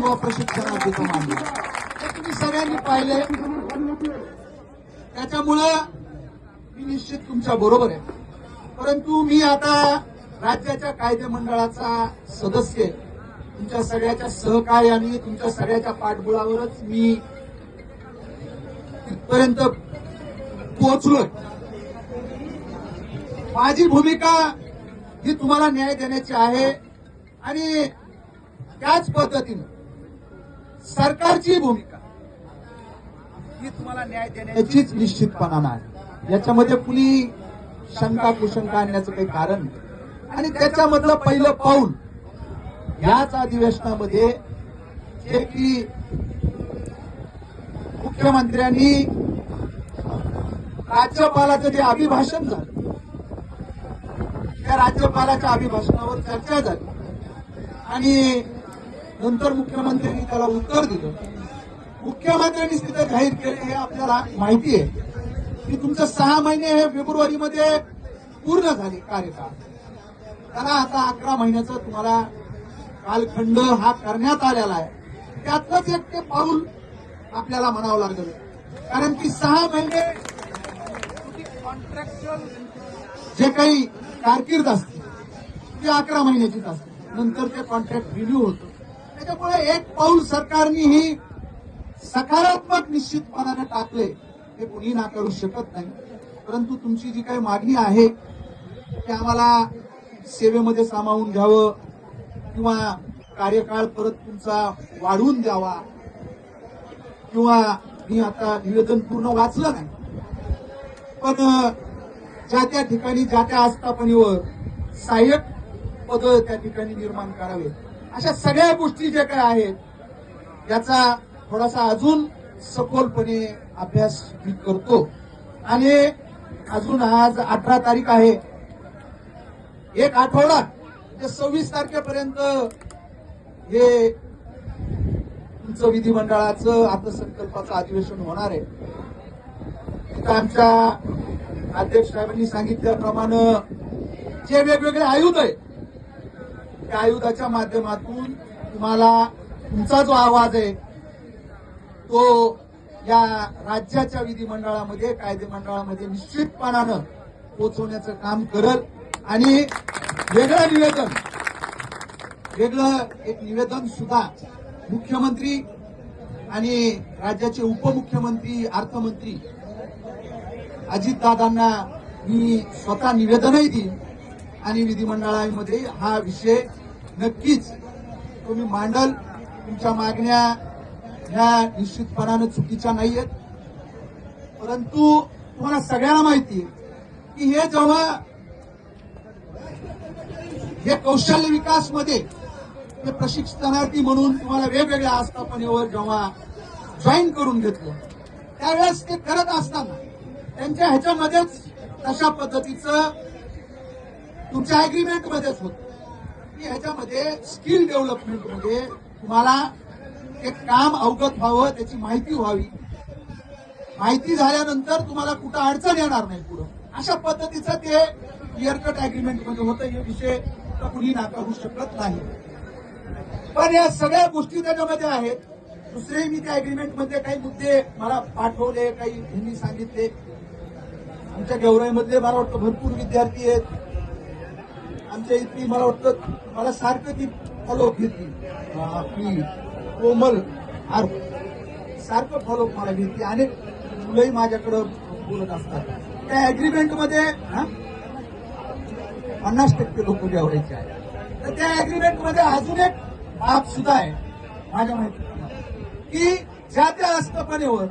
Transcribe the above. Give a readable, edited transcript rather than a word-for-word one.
किंवा प्रशिक्षणार्थीचा मानला, हे तुम्ही सगळ्यांनी पाहिले. त्याच्यामुळं मी निश्चित तुमच्या बरोबर आहे. परंतु मी आता राज्याच्या कायदे मंडळाचा सदस्य आहे. तुमच्या सगळ्याच्या सहकार्याने, तुमच्या सगळ्याच्या पाठबळावरच मी इथपर्यंत पोहोचलोय. माझी भूमिका ही तुम्हाला न्याय देण्याची आहे आणि त्याच पद्धतीने सरकारची भूमिका ही तुम्हाला न्याय देण्याचीच निश्चितपणानं आहे. याच्यामध्ये कुणी शंका कुशंका आणण्याचं काही कारण नाही. आणि त्याच्यामधलं पहिलं पाऊल याच अधिवेशनामध्ये जे की मुख्यमंत्र्यांनी राज्यपालाचं जे अभिभाषण झालं, त्या राज्यपालाच्या अभिभाषणावर चर्चा झाली आणि नंतर मुख्यमंत्र्यांनी त्याला उत्तर दिलं. मुख्यमंत्र्यांनी तिथं जाहीर केले हे आपल्याला माहिती आहे की तुमचं 6 महिने हे फेब्रुवारीमध्ये पूर्ण झाले कार्यकाळ. त्याला आता 11 महिन्याचा तुम्हाला कालखंड हा करण्यात आलेला आहे. त्यातलंच एक ते पाऊल आपल्याला म्हणावं लागलं, कारण की 6 महिने कॉन्ट्रॅक्च्युअल जे काही कारकीर्द असते ती 11 महिन्याचीच असते. नंतर ते कॉन्ट्रॅक्ट रिन्यू होतं. त्याच्यामुळे एक पाऊल सरकारने ही सकारात्मक निश्चितपणाने टाकले हे कुणी नाकारू शकत नाही. परंतु तुमची जी काही मागणी आहे की आम्हाला सेवेमध्ये सामावून घ्यावं किंवा कार्यकाळ परत तुमचा वाढवून द्यावा, किंवा मी आता निवेदन पूर्ण वाचलं नाही, पण ज्या त्या ठिकाणी ज्या त्या आस्थापनेवर सहाय्यक पद त्या ठिकाणी निर्माण करावे, अशा सगळ्या गोष्टी ज्या काय आहेत याचा थोडासा अजून सखोलपणे अभ्यास मी करतो. आणि अजून आज 18 तारीख आहे, एक आठवडा म्हणजे 26 तारखेपर्यंत हे तुमचं विधिमंडळाचं अर्थसंकल्पाचं अधिवेशन होणार आहे. आमच्या अध्यक्ष साहेबांनी सांगितल्याप्रमाणे जे वेगवेगळे आयुध आहेत त्या आयुधाच्या माध्यमातून तुम्हाला तुमचा जो आवाज आहे तो या राज्याच्या विधिमंडळामध्ये कायदे मंडळामध्ये निश्चितपणानं पोहोचवण्याचं काम करल. आणि वेगळं एक निवेदन सुद्धा मुख्यमंत्री आणि राज्याचे उपमुख्यमंत्री अर्थमंत्री अजितदादांना मी स्वतः निवेदनही देईन आणि विधिमंडळामध्ये हा विषय नक्कीच तुम्ही मांडल. तुमच्या मागण्या ह्या निश्चितपणानं चुकीच्या नाहीयेत, परंतु तुम्हाला सगळ्यांना माहिती आहे की हे जेव्हा हे कौशल्य विकासमध्ये हे प्रशिक्षणार्थी म्हणून तुम्हाला वेगवेगळ्या आस्थापनेवर जेव्हा जॉईन करून घेतलं त्यावेळेस ते करत असताना त्यांच्या ह्याच्यामध्येच तशा पद्धतीचं तुमच्या अग्रीमेंटमध्येच होतं की ह्याच्यामध्ये स्किल डेव्हलपमेंटमध्ये तुम्हाला एक काम अवगत व्हावं, त्याची माहिती व्हावी, माहिती झाल्यानंतर तुम्हाला कुठं अडचण येणार नाही पुढं, अशा पद्धतीचं ते क्लिअर कट अग्रीमेंटमध्ये होतं. हे विषय कुणी नाकारू शकत नाही. पण या सगळ्या गोष्टी त्याच्यामध्ये आहेत. दुसरे मी त्या अग्रीमेंटमध्ये काही मुद्दे मला पाठवले, काही ह्यांनी सांगितले. आमच्या गेवराईमधले मला वाटतं भरपूर विद्यार्थी आहेत. आमच्या इथली मला वाटतं मला सारखं ती फॉलो घेतली, आपली कोमल आर सारखं फॉलो मला घेतली. अनेक मुलंही माझ्याकडं बोलत असतात. त्या अग्रीमेंटमध्ये 50% लोक गेवराईचे आहेत. तर त्या अग्रीमेंटमध्ये अजून एक बाब सुद्धा आहे माझ्या माहिती की ज्या त्या आस्थापनेवर